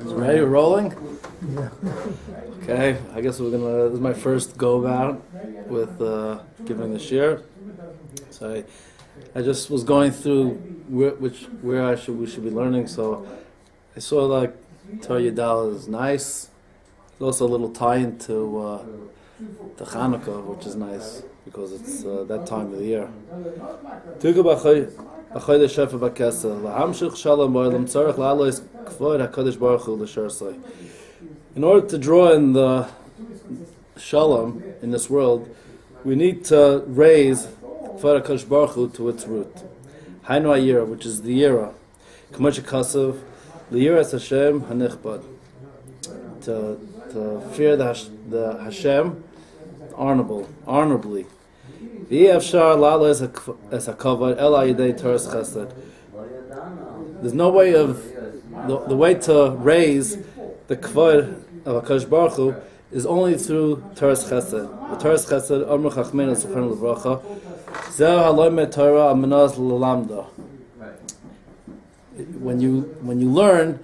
Ready? We're rolling? Yeah. Okay, I guess this is my first go about with giving the shir. So I just was going through where we should be learning. So I saw like Torah Yadal is nice. There's also a little tie-in to Chanukah, which is nice because it's that time of the year. In order to draw in the shalom in this world, we need to raise Kvod HaKadosh Baruch Hu to its root. Hainu Ayira, which is the Yira. K'moshe Kasav, Liyiras Hashem Hanichbad. To fear the Hashem honorably. There's no way of the way to raise the Kvod of HaKadosh Baruch Hu is only through Torah's Chesed. The Torah's Chesed, Amr Chachmeinu Zechron L'Vracha, Zeh Halomed Torah Amenaz L'Lamda. When you learn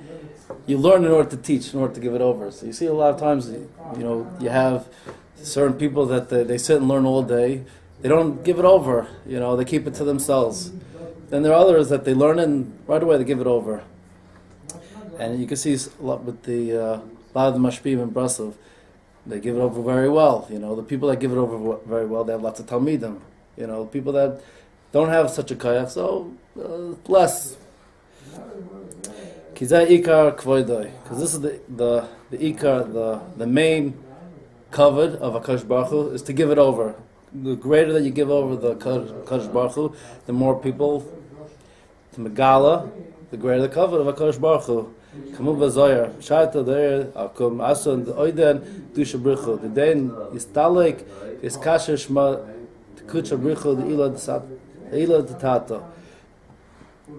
in order to teach, in order to give it over. So you see a lot of times, you have certain people that they sit and learn all day. They don't give it over. They keep it to themselves. Then there are others that they learn and right away they give it over. And you can see a lot with a lot of the mashpim in Brussels. They give it over very well. The people that give it over very well, they have lots of talmidim. People that don't have such a kayach, so less. Kizay ikar kvoidoi, because this is the ikar, the main kavod of HaKadosh Baruch Hu is to give it over. The greater that you give over the HaKadosh Baruch Hu, the more people to Megala, the greater the kavod of HaKadosh Baruch Hu. Kamu v'zoyer, shayta der, akum asun, the oiden, dusha brichu, the den, istalek, is kasher shma, kucha brichu, the ila tata,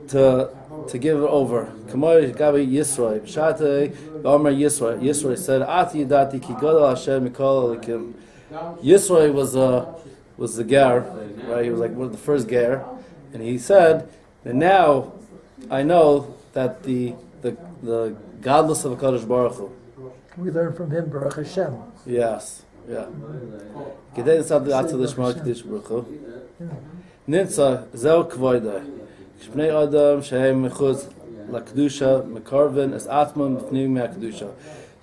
to give it over. Kamoy gabi Yisroi, shayta, v'omer Yisroi. Yisroi said, ati yidati ki godel Hashem mikol alikim. Yisroi was the ger, right? He was like one of the first ger, and he said that now I know that the godless of HaKadosh Baruch Hu. We learn from him, Baruch Hashem. Yes, yeah. Kedei tzad atzah l'shma k'dish Baruch Hu. Nitza zeu kvoidai. Shpnei adam shehem mechutz l'kedusha mekarven es atman b'fnim me'kedusha.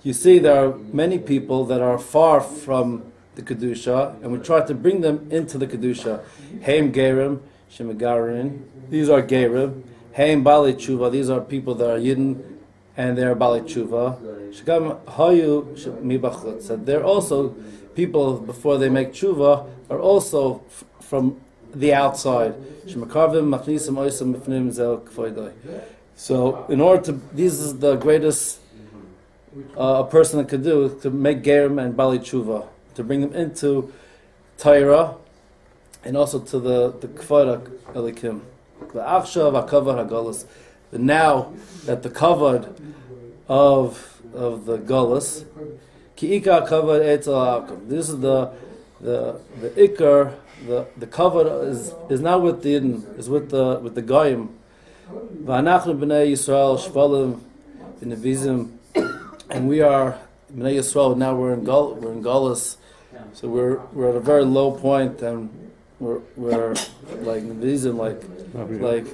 You see, there are many people that are far from the kedusha, and we try to bring them into the kedusha. Heim gerim shemegarin. These are gerim. Heim Bali Tshuva, these are people that are Yidden and they are Bali Tshuva. Shagam Hayu Mibachut. So they're also people before they make Tshuva are also from the outside. So in order to, this is the greatest a person could do, to make Gerim and Bali Tshuva, to bring them into Torah and also to the Kvod Elikim. The Akshav HaKavod HaGolus. Now that the kavod of the Golus, Ki Ikar Kavod Eitzel HaAkum. This is the Ikar, the kavod is not with the Yidden, is with the Goyim. V'anachnu b'nei Yisrael shvalim v'nevizim, and we are b'nei Yisrael. Now we're in Golus, so we're at a very low point, and we're like nevizim, like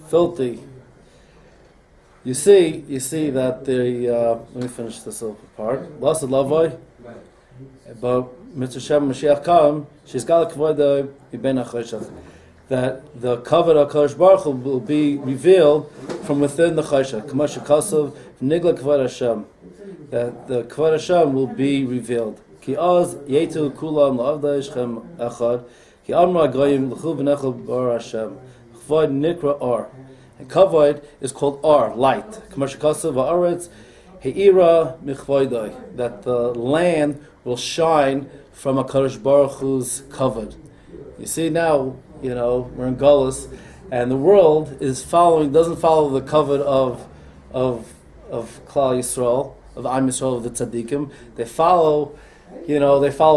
filthy. You see that let me finish this little part. Lasad lavoi, but Mitzvah Shem Mashiach Kam, she's got a kavod iben hachoshech, that the kavod of HaKadosh Baruch Hu will be revealed from within the choshech. K'moshe kasav nigla kavod Hashem, that the kavod Hashem will be revealed. Ki oz yetu kulam la'avda ishchem echad. Ki amra goyim l'chu v'nechel bar Hashem. Kavod nikra or. And kavod is called or, light. K'moshe kasav ha'aretz he'ira michvoidai, that the land will shine from HaKadosh Baruch Hu's kavod. You see now, we're in Golus, and the world doesn't follow the kavod of Klal Yisrael, of Am Yisrael, of the tzaddikim. They follow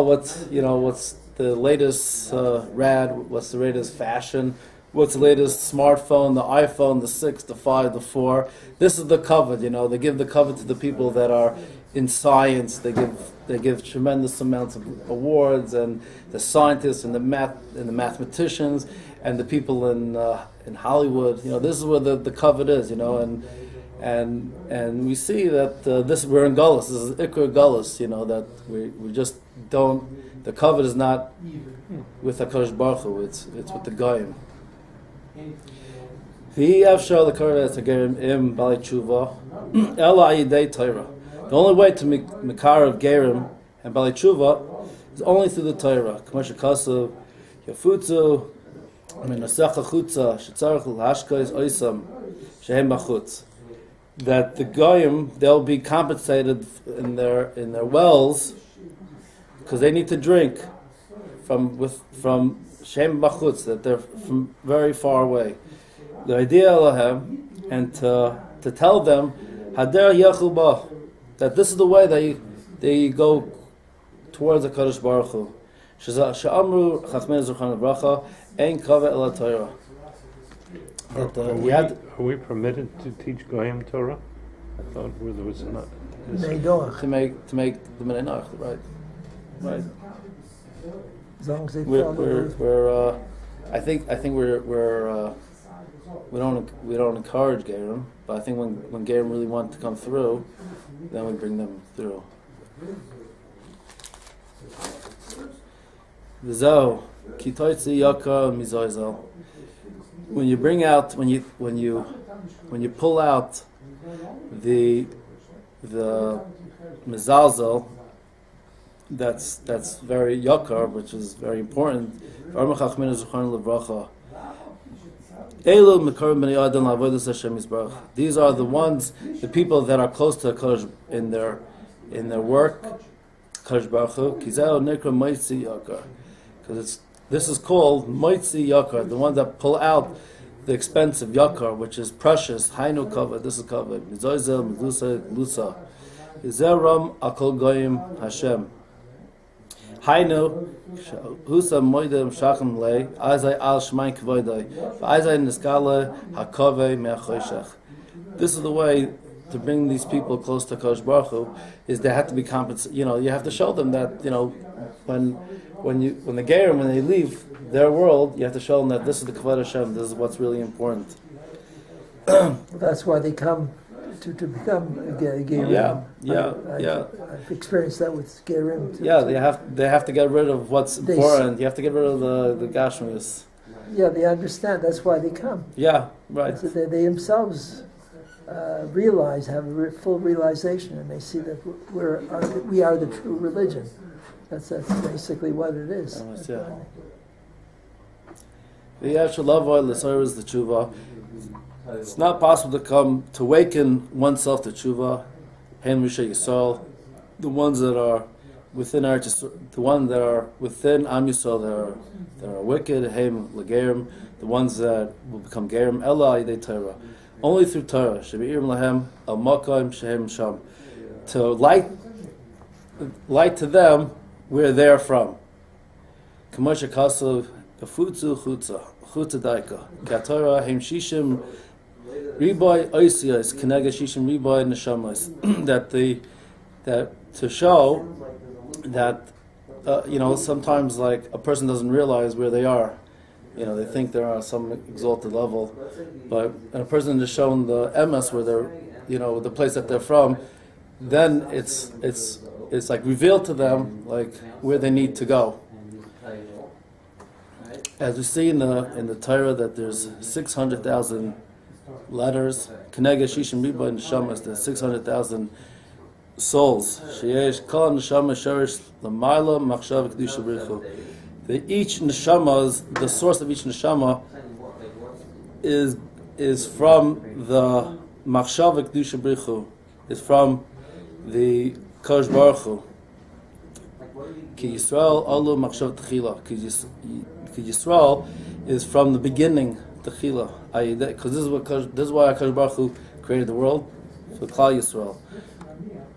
what's the latest what's the latest fashion, what's the latest smartphone, the iPhone, the 6, the 5, the 4. This is the covet, They give the covet to the people that are in science. They give tremendous amounts of awards, and the scientists and the mathematicians and the people in Hollywood. This is where the covet is. And we see that we're in Gullus. This is Ikar Gullus. That we just don't. The covet is not with HaKadosh Baruch Hu. It's with the Goyim. The only way to Mikar of Gerim and Bali Tshuva is only through the Torah. K'moshe Kasav, Yafutzu, Minasecha Chutza, Shetzarech L'Hashkais Oisam, Shehem Bachutz. That the Goyim, they'll be compensated in their wells because they need to drink from Shehem Bachutz, that they're from very far away. The idea Elohem, and to tell them Hader Yechul Ba, that this is the way they go towards the Kadosh Baruch Hu. She'amru Chachmei Zurchan Bracha Ein Kaveh Ela Torah. Are we permitted to teach Goyim Torah? I thought there was not. To make the Bnei Noach, right. As long as they follow. I think we don't encourage Gerim, but I think when Gerim really want to come through, then we bring them through. V'zo kitoitzi yaka mizoizel. When you pull out the mizalzel, that's very yakar, which is very important. These are the people that are close to Kodesh in their work, Kodesh Baruch Hu, because this is called Moitzi Yakar, the ones that pull out the expensive Yakar, which is precious. Hainu Kavod, this is Kavod. Mizoizel, Medusa, Lusa. Izeram Akol Goyim Hashem. Hainu Husa Moidem Shachem Le, Azai Al Shmain Kvoidai, Azai Niskale Hakove Me'achoshech. This is the way to bring these people close to Kodesh Baruch Hu, is they have to be compensated. You have to show them that, when the Gerim, when they leave their world, you have to show them that this is the Kavod Hashem, this is what's really important. That's why they come to become a Gerim. I've experienced that with Gerim too. Yeah, they have to get rid of what's important. You have to get rid of the Gashmius. Yeah, they understand. That's why they come. Yeah, right. So they themselves have a full realization, and they see that we are the true religion. That's basically what it is. The tshuva. It's not possible to awaken oneself to tshuva. Hen Risha Yisrael, the ones that are within Am Yisrael that are wicked. Hem Lagerim, the ones that will become Gerim. Ella Yidei Torah, only through Torah. Shebe'irim lahem al makayim shehem sham, to light to them where they're from. K'moshe kasav befutzu chutza daika k'atorah hem shishim riboy oisiyos k'nega shishim riboy neshamas. that to show that sometimes like a person doesn't realize where they are. They think they're on some exalted level, but a person is shown the emes where they're, the place that they're from, then it's like revealed to them like where they need to go. As we see in the Torah that there's 600,000 letters. Kenega Shishim Riba Neshamas, there's 600,000 souls. Sheyesh Kol Neshama Sherish Lamayla Machshav Kedusha B'Richu. Each neshama, the source of each neshama, is from the Machshav Kedusha B'Richu, is from the Kodesh Baruch Hu. Ki Yisrael Alu Machshav Techila. Ki Yisrael is from the beginning Techila. Because this is why Kodesh Baruch Hu created the world, for Klal Yisrael.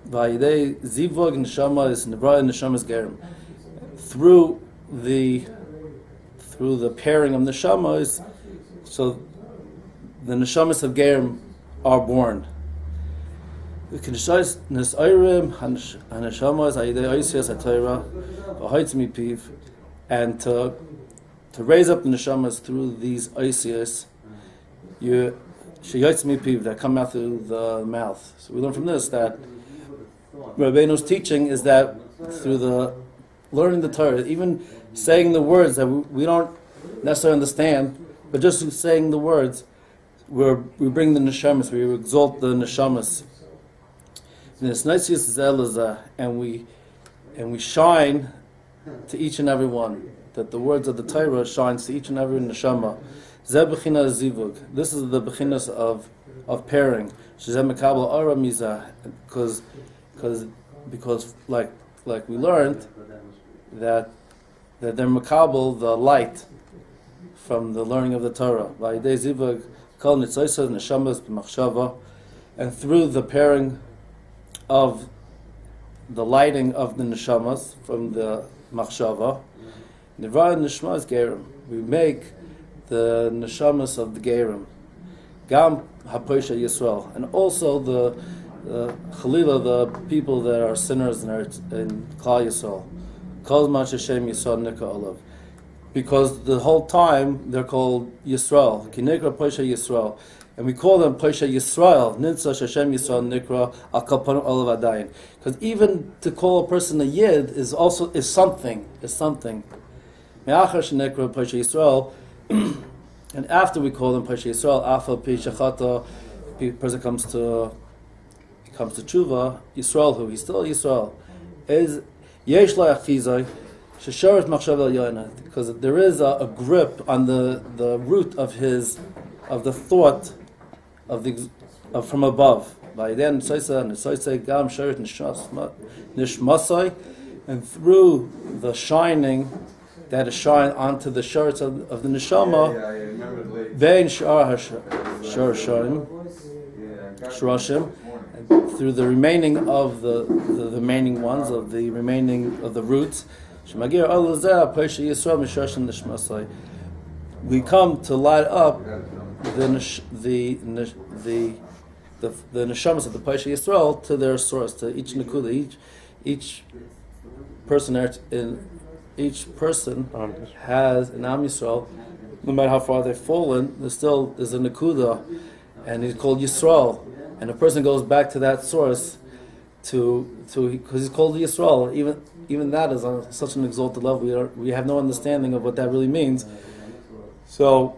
Vayidei Zivog Neshama is Nebrah Neshama is Gerim. Through the pairing of neshamas, So the neshamas of Gerim are born. And to raise up the neshamas through these oisias, that come out through the mouth. So we learn from this that Rabbeinu's teaching is that through the learning the Torah, even saying the words that we don't necessarily understand, but just saying the words, we bring the neshamas, we exalt the neshamas. And we shine to each and every one, that the words of the Torah shines to each and every neshama. This is the bechinas of pairing. Because like we learned that they're makabel the light from the learning of the Torah. And through the pairing of the lighting of the neshamas from the machshava, we make the neshamas of the Gerim, Gam HaPoisha Yisrael, and also the Chalila, the people that are sinners in Klal Yisrael, Kol Zman Hashem Yisrael Nika Olav, because the whole time they're called Yisrael, Kinekra Poisha Yisrael, and we call them Poisha Yisrael, Nitza Hashem Yisrael Nikra Al Kapanu Olav Adayin, because even to call a person a Yid is something. Me'achar Shenekra Poisha Yisrael. And after we call them Pasha Yisrael, Afal Pi Shachata, person comes to tshuva, Yisrael, who he's still Yisrael, is Yesh La Achizai, Shesharet Machshav El Yoina, because there is a grip on the root of the thought from above. By then, Nisaisa Gam Sharet Nishmasai, and through the shining that is shine onto the shirts of the neshama, vein shorashim, through the remaining of the remaining ones of the roots. We come to light up the neshamas of the Paisha Yisrael to their source, to each nekuda, each person each person has an Am Yisrael, no matter how far they've fallen, there's a Nakuda, and he's called Yisrael. And a person goes back to that source because he's called Yisrael. Even that is on such an exalted level. We have no understanding of what that really means. So,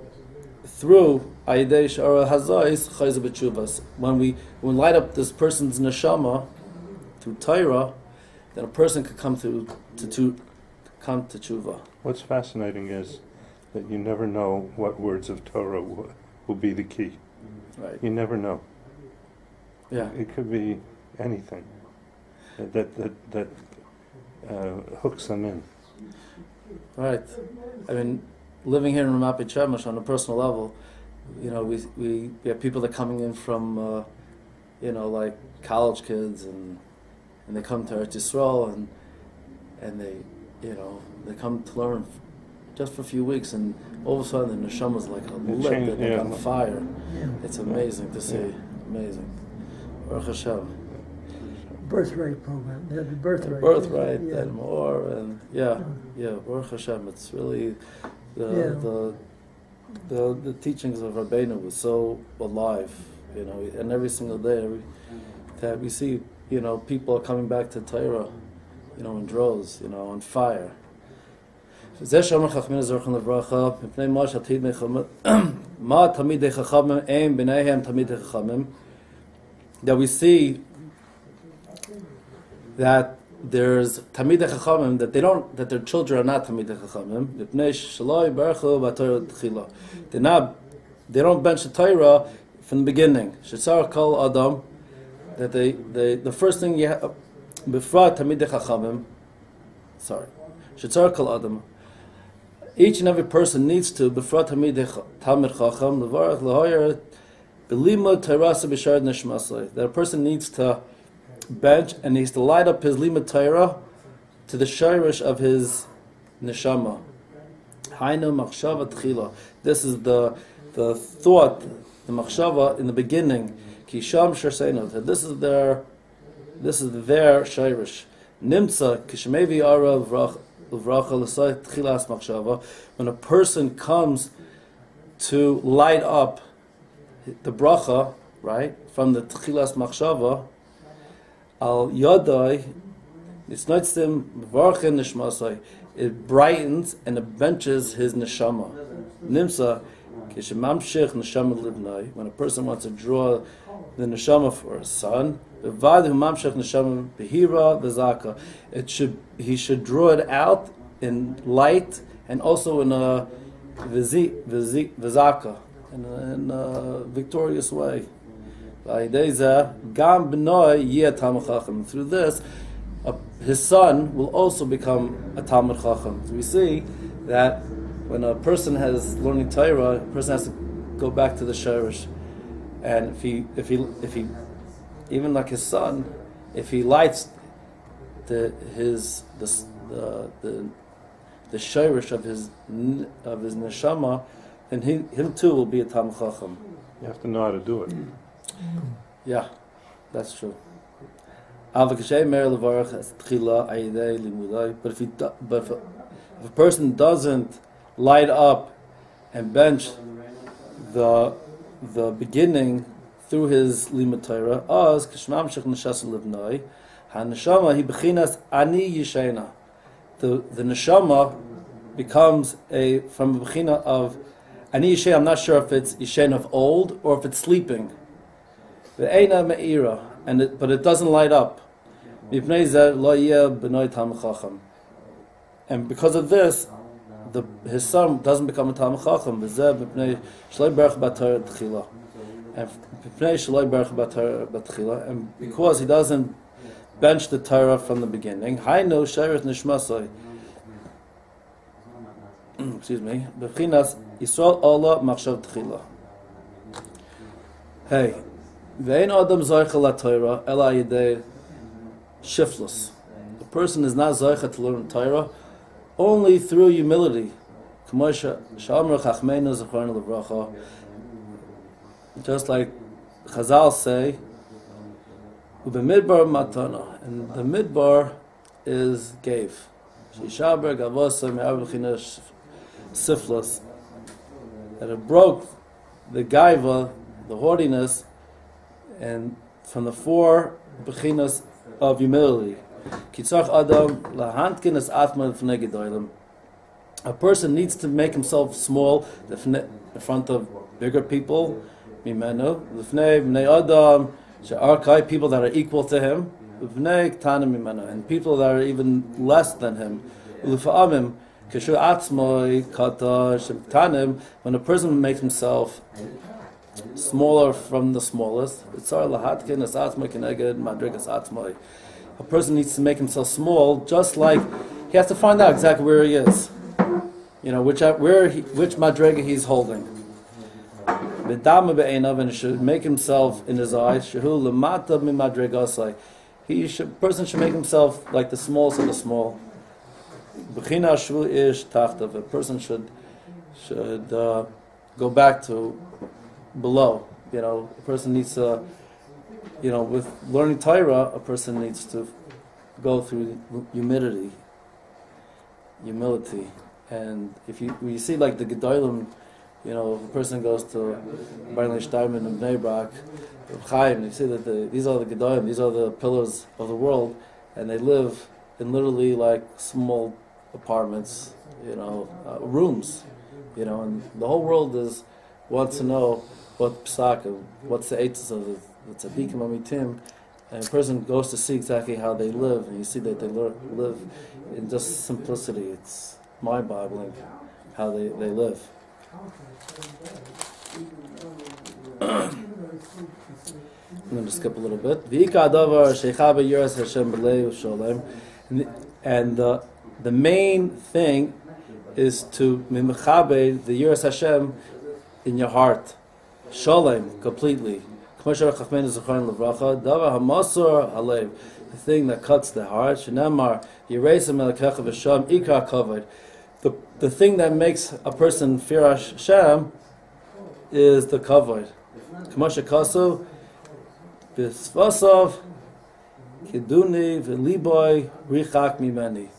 through Ayidei Shara Hazais Chayza B'Tshuvas, when we light up this person's neshama through Torah, then a person could come to tshuva. What's fascinating is that you never know what words of Torah will be the key. Right. You never know. Yeah. It could be anything that hooks them in. Right. I mean, living here in Ramat Beit Shemesh on a personal level, we have people that are coming in from, like college kids, and they come to Eretz Yisrael, and they come to learn just for a few weeks, and all of a sudden the neshama is like lit, they're on fire. It's amazing to see. Amazing. Baruch Hashem. Birthright program. They had the birthright. And more, and Baruch Hashem. It's really the teachings of Rabbeinu was so alive, and every single day that we see, people are coming back to Torah, in droves, on fire. That we see that there's Talmidei Chachamim that their children are not Talmidei Chachamim. They don't bench the Torah from the beginning. Shetzar Kol Adam, that the first thing you have before Talmidei Chachamim. Shetzar Kol Adam. Each and every person needs to before Talmid Chacham levarach lehoyer belimud Torah b'shar neshmasay. That a person needs to bench and needs to light up his limud Torah to the shirish of his neshama. Hainu machshava tchila. This is the the thought, the machshava in the beginning, kisham sherseinu, that this is their shirish. Nimtza kishemevi ara uvracha l'say tchilas machshava. When a person comes to light up the bracha, right, from the tchilas machshava, al yadai, it's noitzim v'varchen nishmasai. It brightens and it benches his neshama. Nimsa kishemamshich neshama libnai. When a person wants to draw the neshama for his son, v'vad humamshich neshama behira v'zaka. He should draw it out in light and also in a v'zaka, in a victorious way. Through this, his son will also become a Talmud Chacham. So we see that when a person has learning Torah, a person has to go back to the Shirish, and if he even like his son, if he lights the Shirish of his neshama, then him too will be a Talmud Chacham. You have to know how to do it. Yeah, that's true. But if a person doesn't light up and bench the beginning through his limud Torah, the neshama becomes from a bechina of ani yishena. I'm not sure if it's yishena of old or if it's sleeping. But it doesn't light up. And because of this, his son doesn't become a Talmud Chacham. And because he doesn't bench the Torah from the beginning, excuse me, hey, shiftless. The person is not zoicha to learn Torah only through humility. Just like Chazal say, "Ubemidbar matana," and the midbar is gave. Shishaber gavosa me'avlchina siflas, that it broke the gaiva, the haughtiness, and from the four bechinas of humility. A person needs to make himself small in front of bigger people, people that are equal to him, and people that are even less than him. When a person makes himself smaller from the smallest, a person needs to make himself small, just like he has to find out exactly where he is. Which madrega he's holding. And should make himself in his eyes. Person should make himself like the smallest of the small. A person should go back to below. A person needs to, with learning Torah, a person needs to go through humility. And if you see like the Gedolim, if a person goes to Barney Steinman and Bnei Brak, Chaim, you see that these are the Gedolim, these are the pillars of the world, and they live in literally like small apartments, rooms, and the whole world wants to know what psak, what's the eitzes of the tzaddikim amitim, and a person goes to see exactly how they live, and you see that they live in just simplicity. It's mind-boggling how they live. I'm going to skip a little bit. And the main thing is to mimechabe the Yiras Hashem in your heart, shalom, completely. The thing that cuts the heart, the thing that makes a person fear Hashem is the kavod. K'masha kasu b'svasav kiduni v'liboy richak mimeni.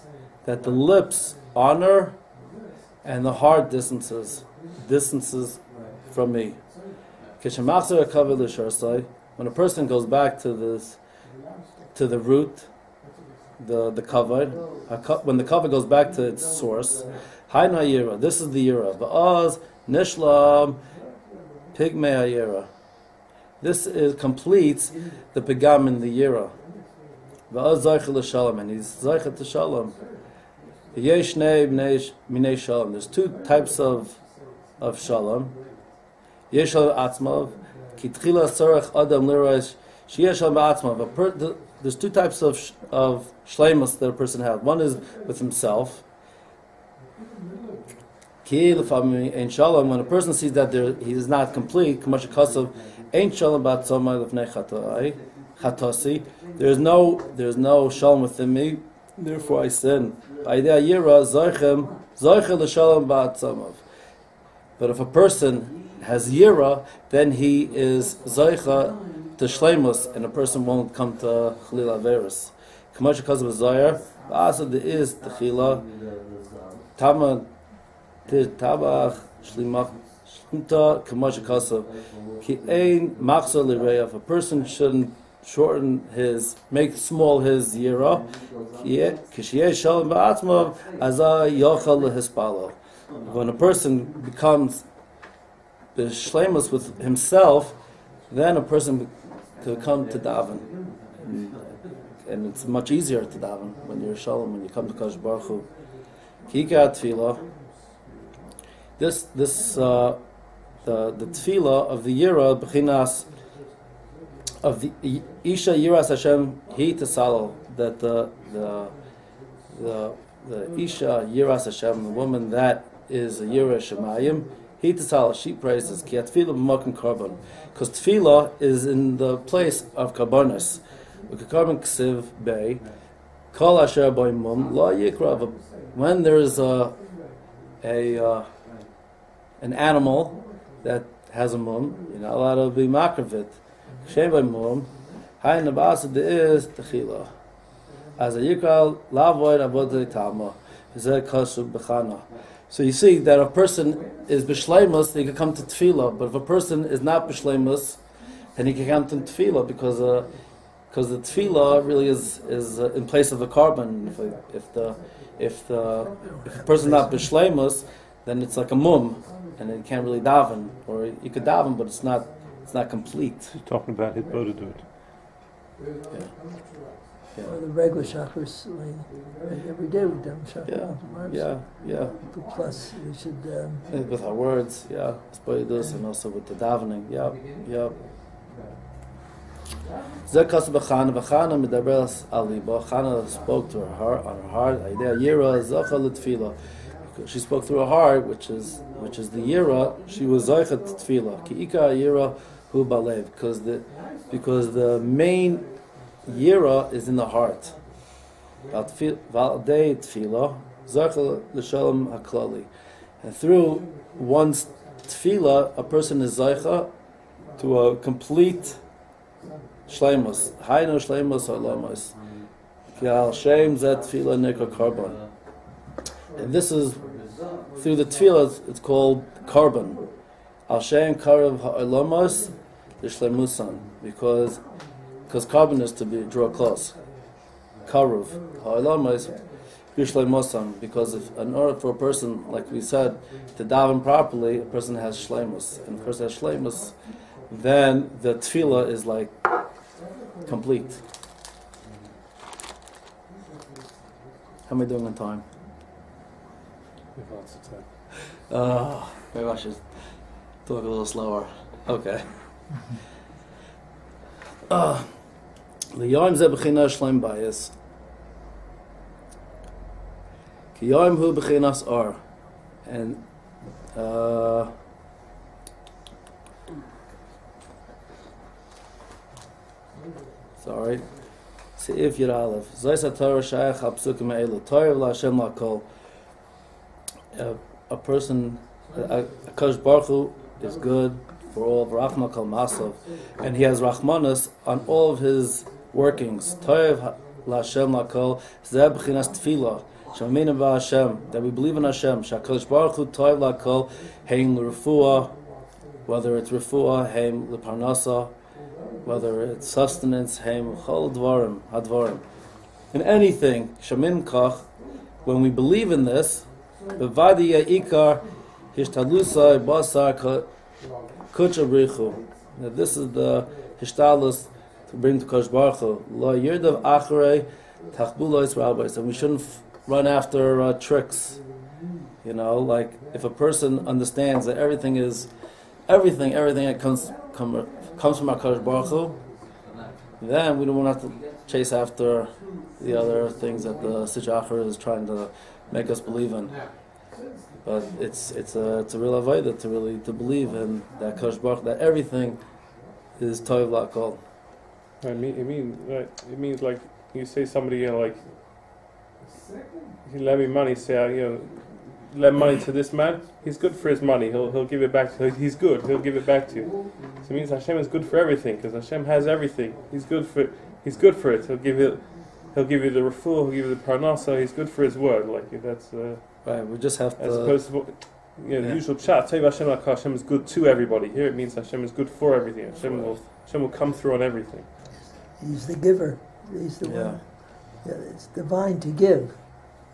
That the lips honor and the heart distances from me. When a person goes back to the root, the kavod, when the kavod goes back to its source, Haina Yira, this is the Yira. Ba'az Nishlam Pigmei Yira. This completes the pigam in the Yira. Ba'az Zaycha l'Shalom, and he's Zaycha to Shalom. Yesh Nei Minei Shalom. There's two types of Shalom. Yesh Shalom Atzmav, Ki Tchila Sarach Adam Lirosh, Sheyesh Shalom Atzmav. There's two types of shleimus that a person has. One is with himself. Ki l'famim ein shalom. When a person sees that he is not complete, k'masha kasav ein shalom b'atzomai l'fnei chatasi. There's no shalom within me. Therefore I sin. Ba'idei yira zoiche l'shalom ba'atzomav. But if a person has yira, then he is zoicha to shleimus, and a person won't come to chalil averis. K'masha kasav zoyer. Ba'asad is techila. Tama tabach shlimach shlimta k'masha kasav. Ki ein machzor l'reya. If a person shouldn't make small his yira, k'shiyeh shalom ba'atzmav azah yochal lehispalo. When a person becomes b'shleimus with himself, then a person could come to daven, and it's much easier to daven when you're shalom, when you come to Kadosh Baruch Hu. Kika tefillah. The tefillah of the yira b'chinas of the isha yiras Hashem he tesalo, that the isha yiras Hashem, the woman that is a yira shemayim, he tesalo, she praises ki tefillah b'makom korban, because tefillah is in the place of karbonos. V'karban ksiv bei kol asher bo mum la yikra. When there is an animal that has a mum, you're not allowed to be makravit. Shem by mum, hay nabasa de is techila. As a yikra lavoid avodah tama, is a kasub b'chana. So you see that a person is b'shleimus, he can come to tefillah. But if a person is not b'shleimus, then he can come to tefillah because the tefillah really is in place of the carbon. If a person is not b'shleimus, then it's like a mum, and it can't really daven, or you could daven, but it's not complete. You're talking about hitbodedut. Or the regular chakras, like every day we've done chakras. Yeah. Plus, we should. With our words, hitbodedut, and also with the davening, Zekas b'chana medaberas aliba. Chana spoke to her heart, on her heart. Idea yira zacha l'tefila. She spoke through her heart, which is the yira. She was zaycha t'tefila. Ki ika yira hu balev, because the main yira is in the heart. V'aldei tefila zaycha l'shalom haklali. And through one's tefila, a person is zaycha to a complete shleimus. Hayno shleimus olamos. Ki al shem zet tefila nikra korban. And this is through the tefillah. It's called carbon. Al shem karav ha'olamos l'shleimusan, because carbon is to draw close. Karuv ha'olamos l'shleimusan, because in order for a person, like we said, to daven properly, a person has shleimus, and if a person has shleimus, then the tefillah is like complete. How am I doing on time? Maybe I should talk a little slower. Okay. L'yom ze b'china shleim bayis. Ki yom hu b'chinas or. And sorry. Seif Yir Aleph. Zayis HaTorah shayach ha'psukim ha'elu. Torah v'la'Hashem la'kol. A person, a Kadosh Baruch Hu is good for all, v'rachma kol masav, and He has rachmanas on all of His workings. Toiv la'Hashem la'kol, zeh b'chinas tefillah, shamina b'Hashem, that we believe in Hashem, sha'kadosh baruch hu toiv la'kol, hein l'refuah, whether it's refuah, hein l'parnasa, whether it's sustenance, hein chol dvarim, hadvarim. In anything, shamin kach, when we believe in this, b'vadi ya'ikar, hishtadlusai basar kucha brichu. This is the hishtadlus to bring to Kosh Baruch Hu. Lo yirdav acharei tachbulos rabbis. And we shouldn't run after tricks. You know, like if a person understands that everything that comes from our Kosh Baruch Hu, then we don't want to have to chase after the other things that the Sichachar is trying to make us believe in. But it's a real avodah to believe in that Kosh Baruch, that everything is Tov Lakol. It means like you say somebody like, you lend me money, say lend money to this man. He's good for his money. He'll give it back to you. He's good. He'll give it back to you. So it means Hashem is good for everything because Hashem has everything. He's good for it. He'll give you the refuah. He'll give you the parnasa. He's good for His word. Like that's. Right, we just have to. As opposed to the usual chat, tell you Hashem is good to everybody. Here it means Hashem is good for everything. Hashem will come through on everything. He's the giver. He's the one. Yeah, it's divine to give.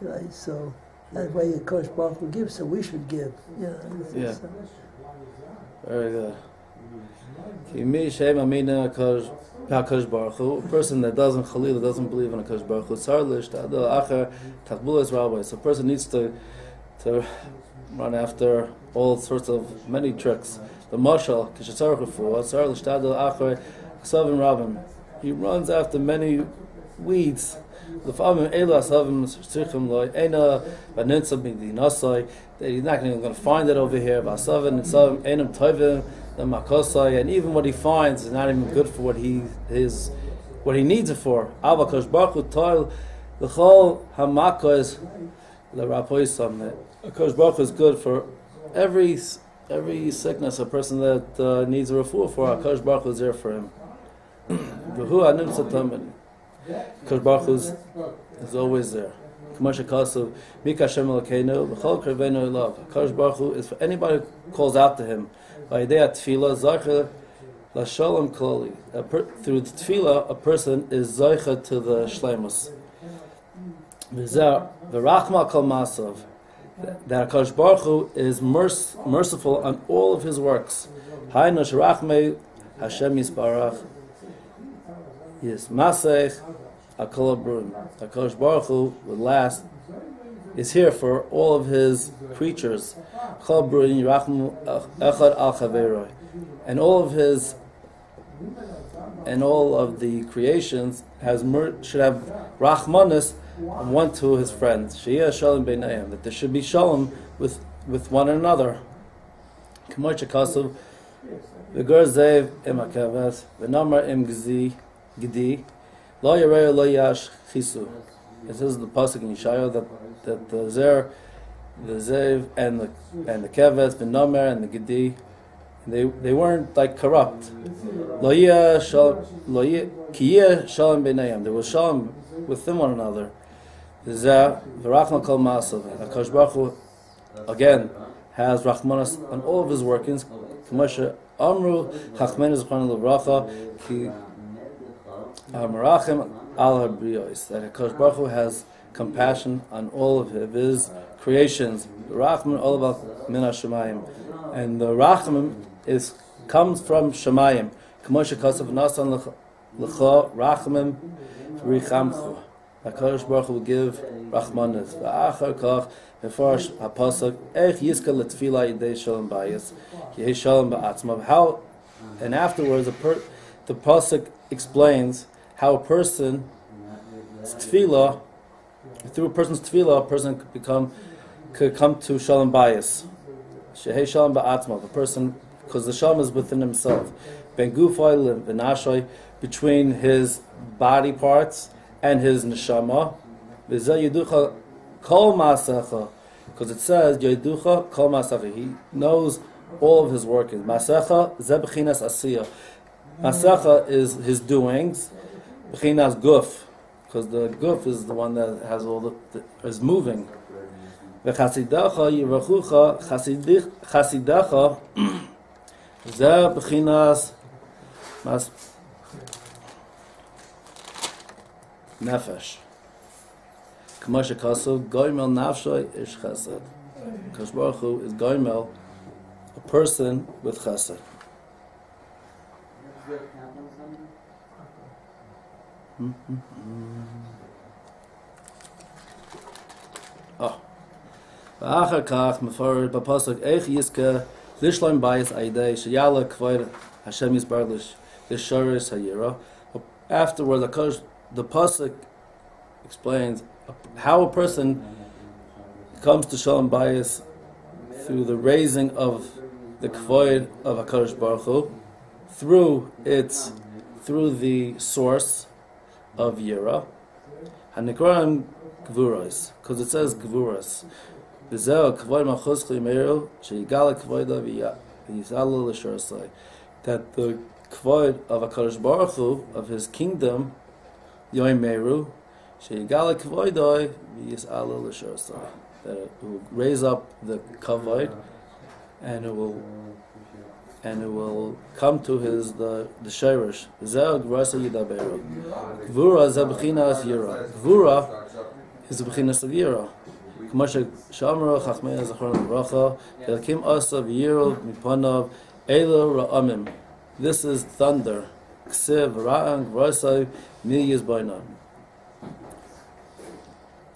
Right? So that way Kosh Baruch Hu gives, so we should give. Yeah. Very good. A person that doesn't believe in a Kosh Baruch Hu, so a person needs to run after all sorts of many tricks. The mashal, he runs after many weeds. He's not even going to find it over here. And even what he finds is not even good for what he needs it for. Kosh Baruch Hu is good for every sickness a person that needs a refuah for. Kosh Baruch Hu is there for him. Kosh Baruch Hu is always there. Kosh Baruch Hu is for anybody who calls out to Him. Through the tefillah, a person is zoicha to the shleimus. That Kosh Baruch Hu is merciful on all of His works. Hashem Yisbarach. Yes, Masech Akol Abruim. Kosh Baruch Hu will last. Is here for all of His creatures, and all of the creations should have rachmanis one to his friends. That there should be shalom with one another. This is the pasuk in Yeshayahu that the zev and the keves, the nomer and the gedi, they weren't like corrupt. There was shalom within one another. Kosh Baruch Hu again has rachmanas on all of His workings. Amru Chachmenu Zechron Levracha Ki Marachim Al Habriyos, that Kosh Baruch Hu has compassion on all of His creations. Rachman all about Min HaShemayim, and the Rachman comes from Shemayim. K'moshe Kasav Nasan L'cha Rachman Richamchu. HaKadosh Baruch Hu will give Rachmanis. V'achar kach Mefarash HaPasuk Eich Yizka L'Tefila Yidei Shalom Bayis Yehi Shalom Ba'atzmav. How, and afterwards the Pasuk explains how a person's tefillah, through a person's tefillah, a person could come to shalom bayis. Shehei shalom ba'atzma, the person, because the shalom is within himself. Ben gufay v'nashai, between his body parts and his neshama. V'zeh yiducha kol ma'asecha, because it says yiducha kol ma'asecha. He knows all of his workings. Masecha ze b'chinas asiyah. Masecha is his doings. B'chinas guf, because the guf is the one that has all is moving. V'chasidacha yirachucha chasidacha ze b'chinas mas nefesh. K'moshe kasu goymel nafshay ish chesed. Kadosh Baruch Hu is goymel, a person with chesed. V'achar kach mefared b'pasuk eich yiska lishloim bayis aidei sheyala k'vayr Hashem yisbarlish l'shorish hayira. Afterward, the pasuk explains how a person comes to shalom bayis through the raising of the k'vayr of HaKadosh Baruch Hu, through the source of Yira, Hanikram Gvuras, because it says Gvuras. That the kavod of HaKadosh Baruch Hu, of His kingdom, Yoimeru, Sheigala Kavoidoi Yis'alu L'Shorasai, that it will raise up the kavod, and it will come to his the shirish. Zeh Gvurasa Yidaberu. Gvura Zeh B'chinas Yira. Gvura is the B'chinas of Yira. K'moshe Shamra Chachmei Zachron L'Bracha Elkim Asa V'Yiro Mipanav Elo Ra'amim. This is thunder. K'sev Ra'an Gvurasa Mi Yizbayna.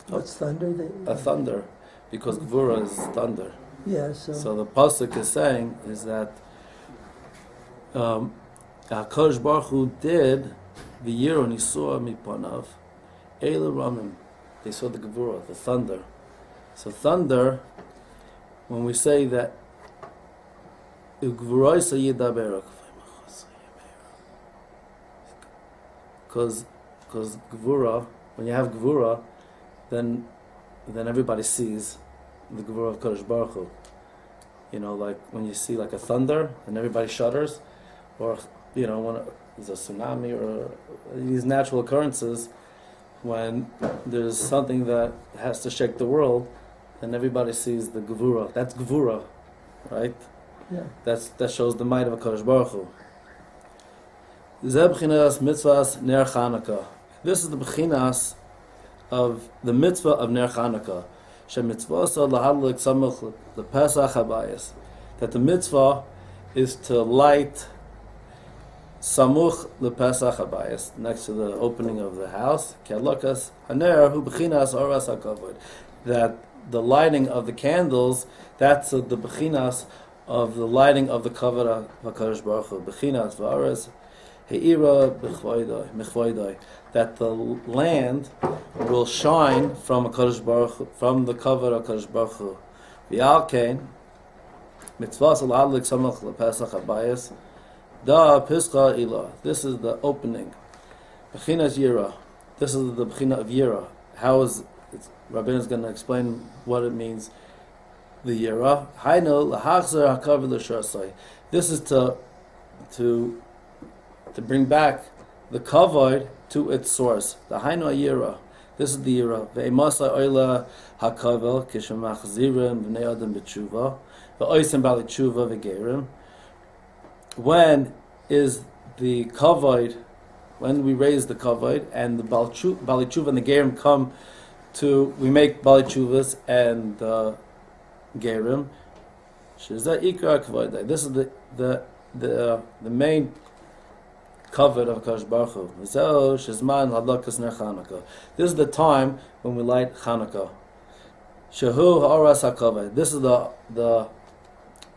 What's thunder? A thunder, because Gvura is thunder. Yeah, So the pasuk is saying is that HaKadosh Baruch Hu did the year on Yisua Mipanav Eila Ramim. They saw the Gevurah, the thunder. So thunder, when we say that because Gevurah, when you have Gevurah, then everybody sees the Gevurah of Kadosh Baruch Hu. You know, like when you see like a thunder and everybody shudders, or you know, when there's a tsunami or these natural occurrences, when there's something that has to shake the world, then everybody sees the Gevurah. That's Gevurah, right? Yeah. That shows the might of a Kadosh Baruch Hu. Zeh b'chinas mitzvahs ner Chanukah. This is the b'chinas of the mitzvah of ner Chanukah. Shemitzvah lahadlik samuch lepesach habayis. That the mitzvah is to light samuch lepesach habayis, next to the opening of the house. Kelokas haner hu b'chinas oras hakavod. That the lighting of the candles, that's the b'chinas of the lighting of the kavod of HaKadosh Baruch Hu. B'chinas v'aras he'ira b'chvoidai. That the land will shine from HaKadosh Baruch Hu, from the kavod of HaKadosh Baruch Hu. V'yalkein mitzvah l'adlik samach lepesach habayis da pischa ilah. This is the opening. B'chinas yira. This is the b'china of yira. How is Rabbeinu is going to explain what it means. The yira. Hainu lahachzer hakavod l'shasai. This is to bring back the kavod to its source. The hainu yira. This is the yira. Ve'emasa oila hakavod kishemachzirim b'nei adam b'tshuva ve'oisim bali tshuva v'gerim. When is the kavod? When we raise the kavod and the bali tshuva and the gerim come to, we make bali tshuvas and gerim. Shizah ikar kavod. This is the main kavod of HaKadosh Baruch Hu. This is the time when we light Chanukah. Shehu ha'oras ha'kavod. This is the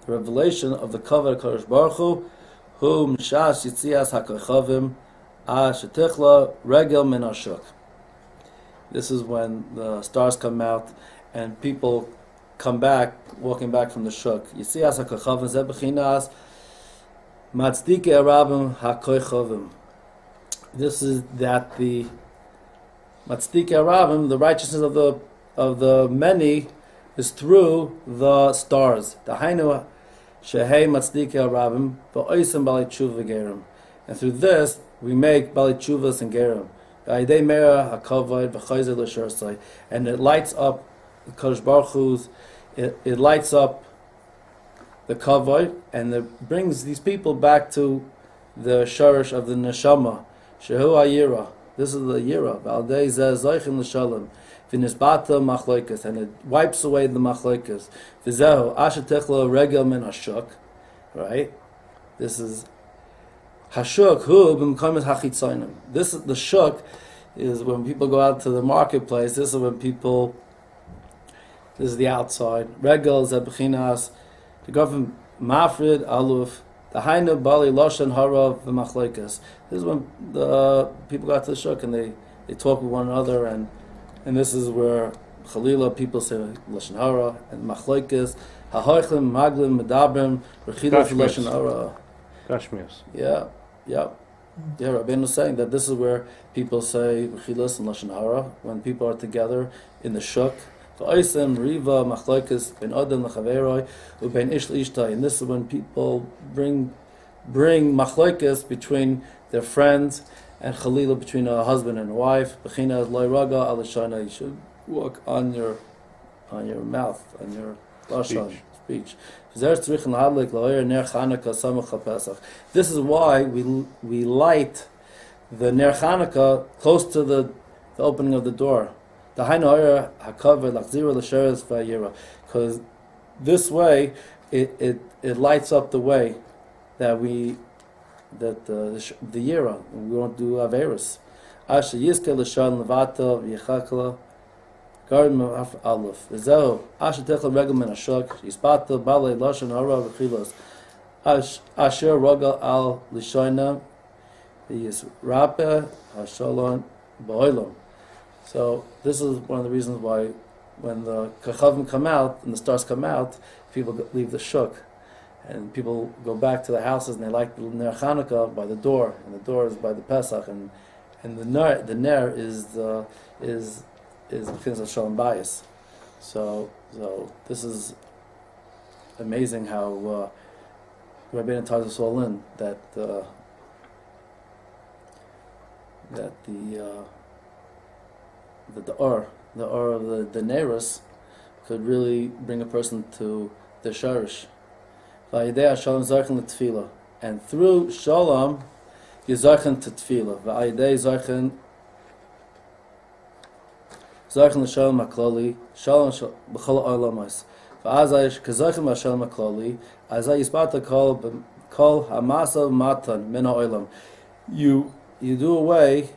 revelation of the kavod of HaKadosh Baruch Hu. Hu mshas yitzias ha'kochavim she'tichla regel min hashuk. This is when the stars come out and people come back, walking back from the shuk. Yitzias ha'kochavim zeh b'chinas Matzdike Arabim HaKoichovim. This is that the Matzdike Arabim, the righteousness of the many, is through the stars. The Hainu Shehei Matzdike Arabim, Va'oisem Bali Tshuva Gerim. And through this, we make Bali Tshuvas and Gerim. V'ayidei Mera HaKavod V'chayzer L'Sharsai. And it lights up the Kodesh Baruch Hu's, it lights up the Kavod, and it brings these people back to the Sharish of the Neshama. Shehu Ayira. This is the Yira. V'aldei Zeh Zoichin L'Shalom. V'nisbata Machloikas. And it wipes away the Machloikas. V'zehu Asher Techlo Regel Min Hashuk. Right? This is Hashuk Hu B'mkomis Hachitzonim. This is the Shuk is when people go out to the marketplace. This is when people. This is the outside. Regel is Bechinas. The government Mafrid Aluf. The Hainu Bali Loshan Hara V'machloikas. This is when the people go out to the Shuk and they talk with one another, and this is where Chalila people say Loshan Hara and Machloikas. Hahoichlim Maglim Medabrim Rechilas Loshan Hara. Gashmias. Yeah. Rabbeinu is saying that this is where people say Rechilas and Loshan Hara when people are together in the Shuk. V'oisem Riva Machloikas Ben Adam L'Chaveroi U'Ben Ish L'Ishtai. And this is when people bring Machloikas between their friends and Chalila between a husband and a wife. B'china Loi Raga Al Shana. You should walk on your mouth, on your lashon speech. This is why we light the Ner Chanukah close to the opening of the door. Because this way it lights up the way that the Yira, we won't do Averis. Asher Yizke L'Shan Levata V'Yechakla Garden of Aleph. Zehu Asher Techel Regel Min Hashuk Yispata Balei Lashon Hara V'Chilos Asher Rogal Al L'Shoina Yisrape Hashalon Ba'olam. So this is one of the reasons why when the Kachavim come out and the stars come out, people leave the Shuk. And people go back to the houses and they light the Ner Chanukah by the door, and the door is by the Pesach, and the Ner is B'chinas Shalom Bayis. So this is amazing how Rabbeinu ties us all in that the or of the Neros could really bring a person to the Sharish. And through Shalom, you Zarchen to Tefillah. V'ayidei Zarchen l'Shalom HaKlali, Shalom b'chol ha'olamas. V'azay k'Zarchen b'Shalom HaKlali, azay yispata kol ha'masa matan min ha'olam. You do away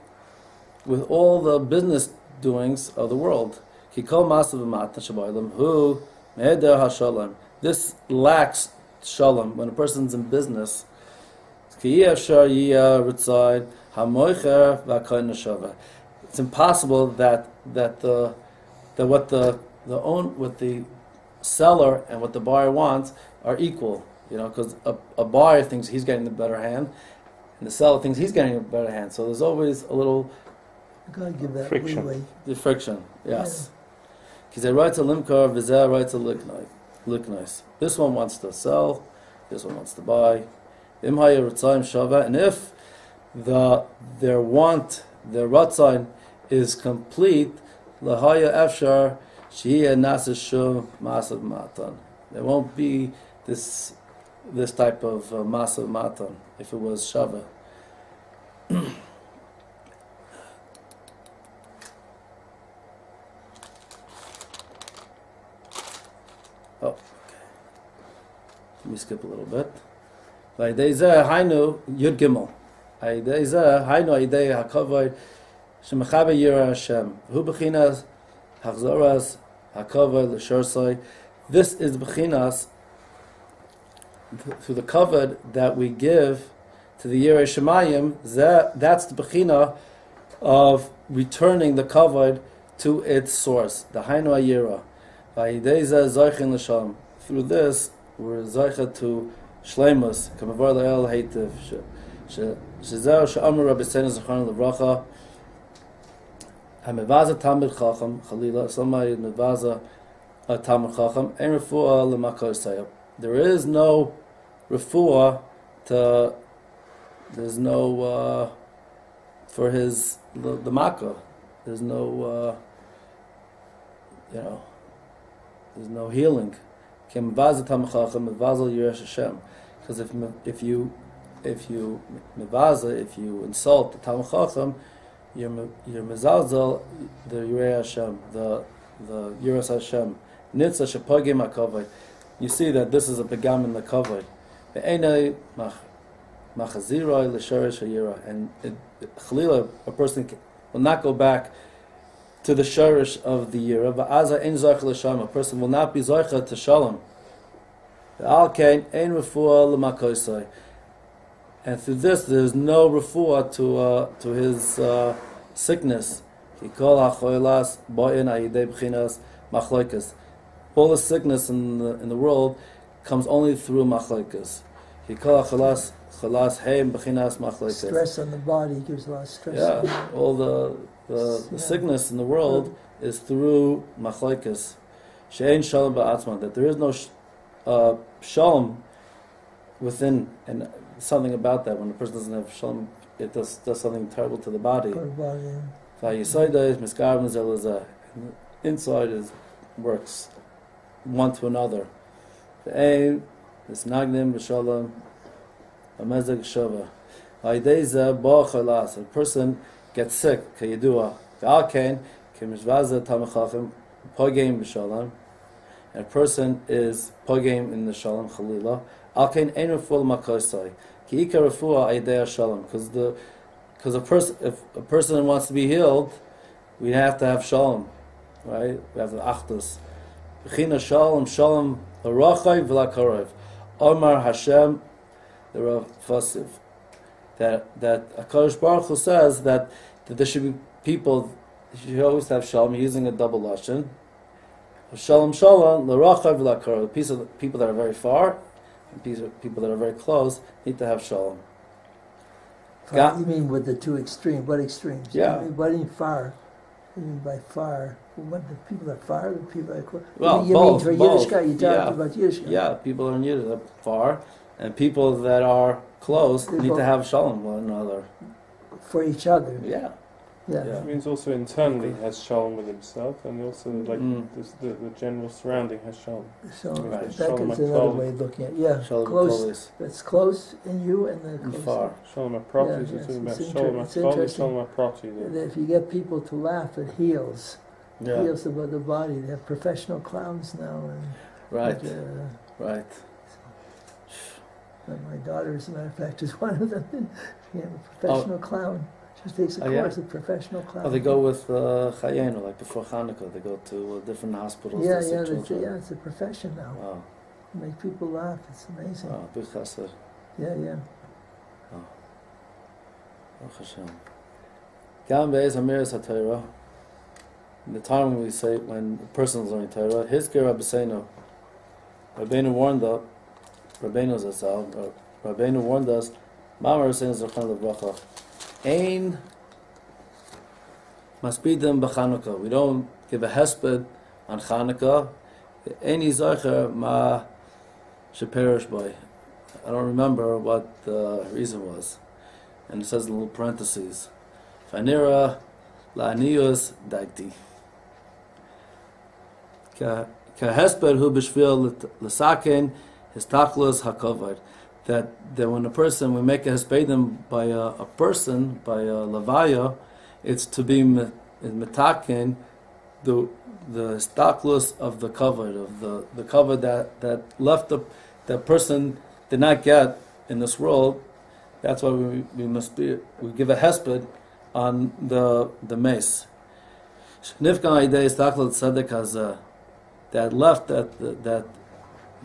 with all the business doings of the world. Ki kol masa v'matan shabaylam hu me'eder ha'shalom. This lacks Shalom, when a person's in business, it's impossible that what the seller and what the buyer wants are equal. Because a buyer thinks he's getting the better hand, and the seller thinks he's getting a better hand. So there's always a little friction. The friction, yes. Because they write to limkar, v'zeh write to liknois. This one wants to sell, this one wants to buy. And if their ratzain is complete, lahaya efshar sheyeh nasa shum masav matan. There won't be this type of masav matan if it was shava. Let me skip a little bit. V'ayidei hainu yud gimel. V'ayidei hainu ayidei hakavod shemachave yira Hashem. Hu b'chinas hachzoras hakavod l'shorsai. This is b'chinas through the kavod that we give to the yirei shemayim. That's the b'china of returning the kavod to its source. The hainu ayira. V'ayidei zoichin l'shalom. Through this, we're zaycha to shleimus. Kamavar le'el heitiv. Shezeh she'amar Rabbi Seinu Zechron Levracha. Hamevaza Talmid Chacham Chalila. Somebody mevaza a Talmid Chacham. Ein refuah l'makor sayap. there is no refuah to. There's no for his the makkah. There's no there's no healing. Because if you mevaza, if you insult the Talmid Chacham, you're mezalzel the Yirei Hashem, the Yiras Hashem. Nitza shepogim hakavod. You see that this is a pegam in the kavod. Ve'enei machaziroi l'shorish hayira, and chalila, a person will not go back to the shorish of the yira. Va'aza ein zoich l'shalom, a person will not be zoich to shalom. Ve'al kein ein refuah l'makoisai. And through this, there is no refuah to his sickness. All the sickness in the world comes only through machlokas. Stress on the body gives a lot of stress. Yeah, all the sickness in the world is through machlokas. She'ein shalom ba'atzman, that there is no shalom within, and something about that. When a person doesn't have shalom, it does something terrible to the body. Inside works one to another. A person gets sick, and a person is pogim in the shalom chalila. Because if a person wants to be healed, we have to have shalom, right? We have the achdus. B'china shalom, shalom l'rachai v'l'karev. Omar Hashem, the Rav Fasiv. That HaKadosh Baruch Hu says that there should be people, you should always have shalom, using a double lashon. Shalom shalom l'rachai v'l'karev. People that are very far, and people that are very close need to have shalom. You mean with the two extremes? What extremes? Yeah. What do you mean far? You mean by far? What, the people that are far, the people that are close? Well, you both, mean for both. Yiddishkeit, you talked about Yiddishkeit. Yeah, people are in Yiddish that are far, and people that are close need to have shalom one another. For each other. Yeah. Yeah. It means also internally has shalom with himself, and also like the general surrounding has shalom. So Right. that Shalom is another HaKlal. way of looking at it. Yeah, Shalom close. That's close in you and the close. far. Shalom HaPrati, Yeah, is yes, talking about it's shalom it's HaKlal, interesting. shalom HaPrati. And if you get people to laugh, it heals. Yeah. Heals the body. They have professional clowns now. And Right. Right. my daughter, as a matter of fact, is one of them. She became a professional clown. She takes a course of professional clown. Oh, they go with Chayenu, like before Chanukah, they go to different hospitals. Yeah, to see children. it's a profession now. Wow. Make people laugh. It's amazing. Wow, big chesed. Yeah. Baruch Hashem. Gam be'ez hamiras haTorah. In the time when we say, when a person is learning Torah, his Rabbi Seinu, Rabbeinu warned us, Rabbeinu warned us, Ma'amar Rabbeinu Zechon Levracha, Ein Maspidim b'Chanukah. We don't give a hesped on Chanukah. Ein Yizacher Ma Sheperish Boy. I don't remember what the reason was. And it says in little parentheses, Fanira La'aniyus Daikti. Kahesper hu b'shvil l'saken histachlos hakovad. That when a person, we make a hespedim by a person, by a levaya, it's to be metaken the histachlos of the covered, of the cover that left the person did not get in this world. That's why we give a hesped on the mace. Nifkan idei histachlos tzedek hazeh. That left that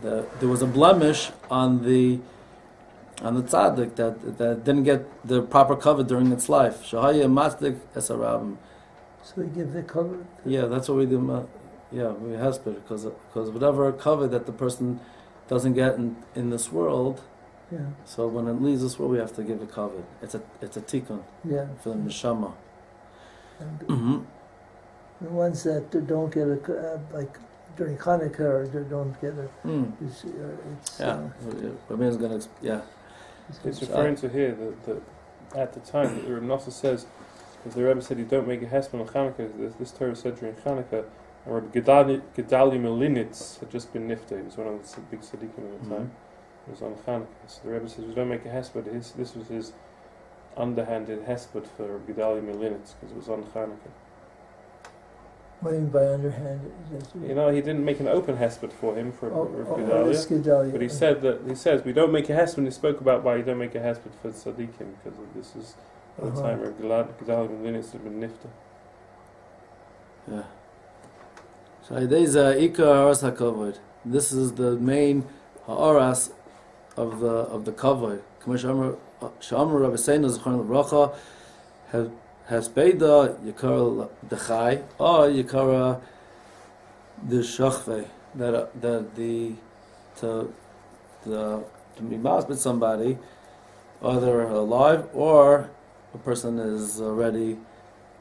there was a blemish on the tzaddik that didn't get the proper cover during its life. Shahaya masdik esarabim. So we give the cover. Yeah, that's what we do. We hesped because whatever cover that the person doesn't get in this world. Yeah. So when it leaves this world, we have to give a cover. It's a tikkun. Yeah. For the neshama. And the ones that don't get during Chanukah or don't get it. It's Rabbi's going to, It's referring to here that at the time, the Reb Nosson says, because the Rebbe said you don't make a hesped on Chanukah, this Torah said during Chanukah, and Reb Gedalia Melinitz had just been nifta. He was one of the big tzaddikim at the time. It was on Chanukah. So the Rebbe says we don't make a hesped. This was his underhanded hesped for Reb Gedalia Melinitz because it was on Chanukah. What do you mean by underhanded? You know, he didn't make an open hesped for him for Reb Gedalia. Gedalia. But he says we don't make a hesped. He spoke about why you don't make a hesped for tzaddikim because this is at the time Reb Gedalia Melinitz had been nifta. Yeah. So Ikar HaKavod. This is the main ha'aras of the kavod. Sh'amar Rabbi Seinu Zechron L'Bracha Hasbeida Yikar D'Chai or Yikar D'Shachvei. That to be masked with somebody, either alive or a person is already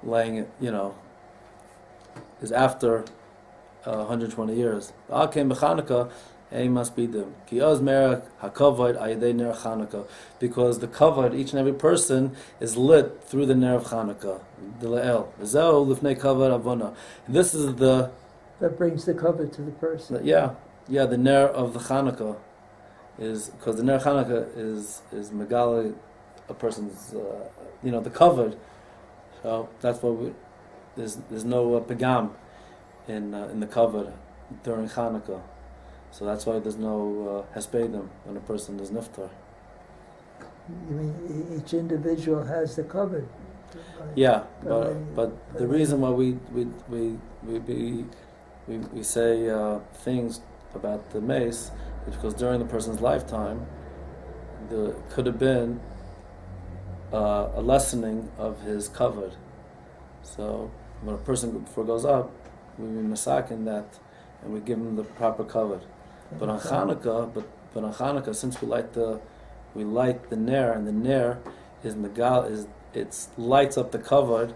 laying it, is after 120 years. Must be them. Because the kavod, each and every person, is lit through the ner of Chanukah. This is the that brings the kavod to the person. The ner of the Chanukah is because the ner of Chanukah is megali a person's the kavod. So that's why there's no pagam in the kavod during Chanukah. So that's why there's no hespedim when a person is niftar. You mean each individual has the kavod? Yeah, but the reason why we say things about the mace is because during the person's lifetime there could have been a lessening of his kavod. So when a person before goes up, we masakin that and we give him the proper kavod. But on Chanukah, since we light the ner, and the ner is megal, it lights up the kavod.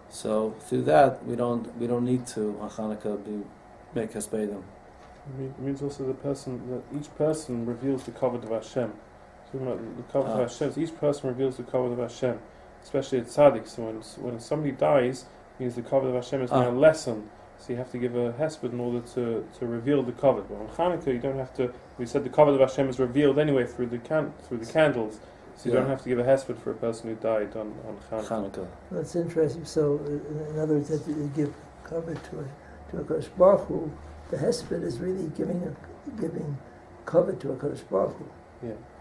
So through that, we don't need to on Chanukah make hespedim. It means also that each person reveals the kavod of Hashem. So the kavod of Hashem. So each person reveals the kavod of Hashem, especially at tzaddik. So when somebody dies, it means the kavod of Hashem is now lessened. So you have to give a hesped in order to reveal the kavod. But on Chanukah, you don't have to. We said the kavod of Hashem is revealed anyway through the candles. So you don't have to give a hesped for a person who died on Chanukah. That's interesting. So in other words, that you give kavod to a Kodesh Baruch Hu, the hesped is really giving kavod to a Kodesh Baruch Hu.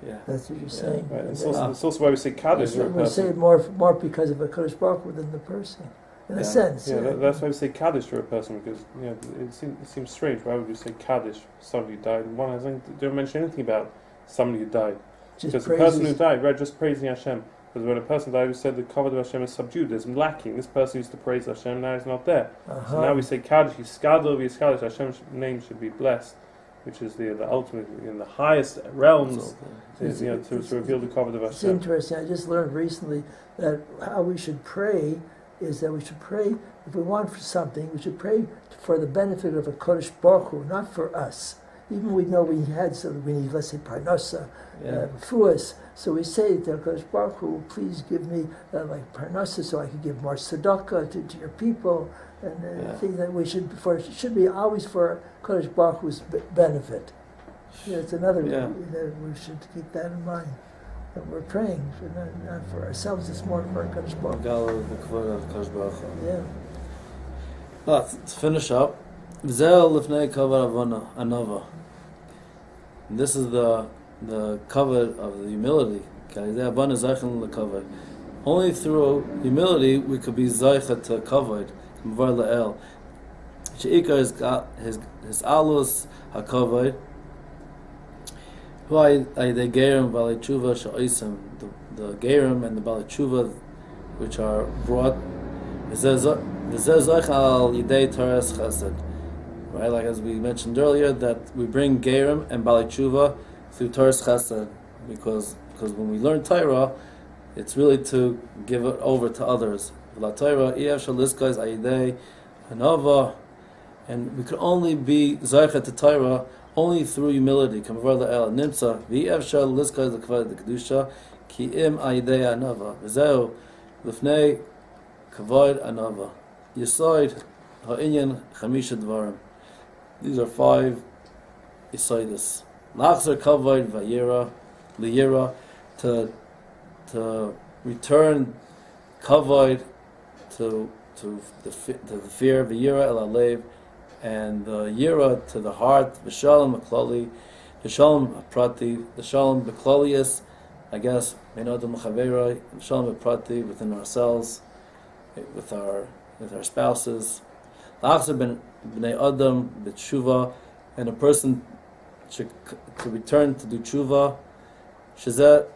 Yeah. That's what you're saying. Right. It's also why we say kaddish for a person. We say it more because of a Kodesh Baruch Hu than the person. In a sense. Yeah, that's why we say Kaddish for a person, because it seems strange. Why would you say Kaddish for somebody who died? And one don't mention anything about somebody who died. Because the person who died, right, just praising Hashem. Because when a person died, we said the kavod of Hashem is subdued, there's lacking. This person used to praise Hashem, now he's not there. So now we say Kaddish, Yiskadol, Hashem's name should be blessed, which is the ultimate, in the highest realms, to reveal the kavod of Hashem. It's interesting. I just learned recently that how we should pray is that we should pray, if we want for something, we should pray for the benefit of a Kodesh Baruch Hu, not for us. Even we know we need, let's say, parnasa, fuas. So we say to Kodesh Baruch Hu, please give me parnasa so I can give more tzedakah to your people. And things that it should be always for Kodesh Baruch Hu's benefit. It's another, we should keep that in mind. That we're praying, not for ourselves, it's more for Kodesh Baruch Hu. Yeah. To finish up, this is the kavod of the humility. Only through humility we could be zaycha to kavod. Sheikar is his alus hakavod. The gerim and the balei tshuva, which are brought, right? Like as we mentioned earlier, that we bring gerim and balei tshuva through Torah's chesed, because when we learn Torah, it's really to give it over to others. And we could only be Zaycha to Torah only through humility. Kamavar la'el nimtza v'efshar l'skay l'kavod l'kedusha ki im ayidei anava v'zeu l'fnei kavod anava Yesod ha'inyan chamisha dvarim. These are 5 Yesodis. Lachzer kavod v'yira l'yira, to return kavod to the fear, v'yira el alev, and the yira to the heart, v'shalom ha'klali, v'shalom ha'prati, v'shalom b'klalius, I guess, me'nodam l'chaveroi, v'shalom ha'prati, within ourselves, with our spouses. L'achzer b'nei adam b'tshuva, and a person should to return to do tshuva. Shezeh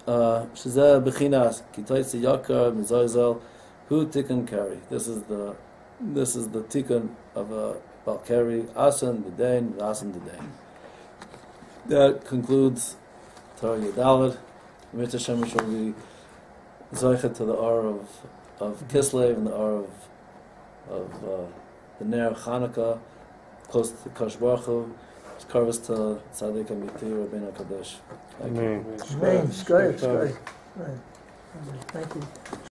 b'chinas kitayse yakar mizazel hu tikkun kari. This is the tikkun of a balkari asan d'dain asan d'dain. That concludes Torah Yudalad. Mitzvah Hashem shall be zaycha to the hour of Kislev and the hour of the Ner Chanukah, close to Kosh Baruch Hu. Carve us to Tzaddik Amiti Rabbeinu Kadosh. Amen. Amen. Shkoyach, shkoyach. Right. Thank you.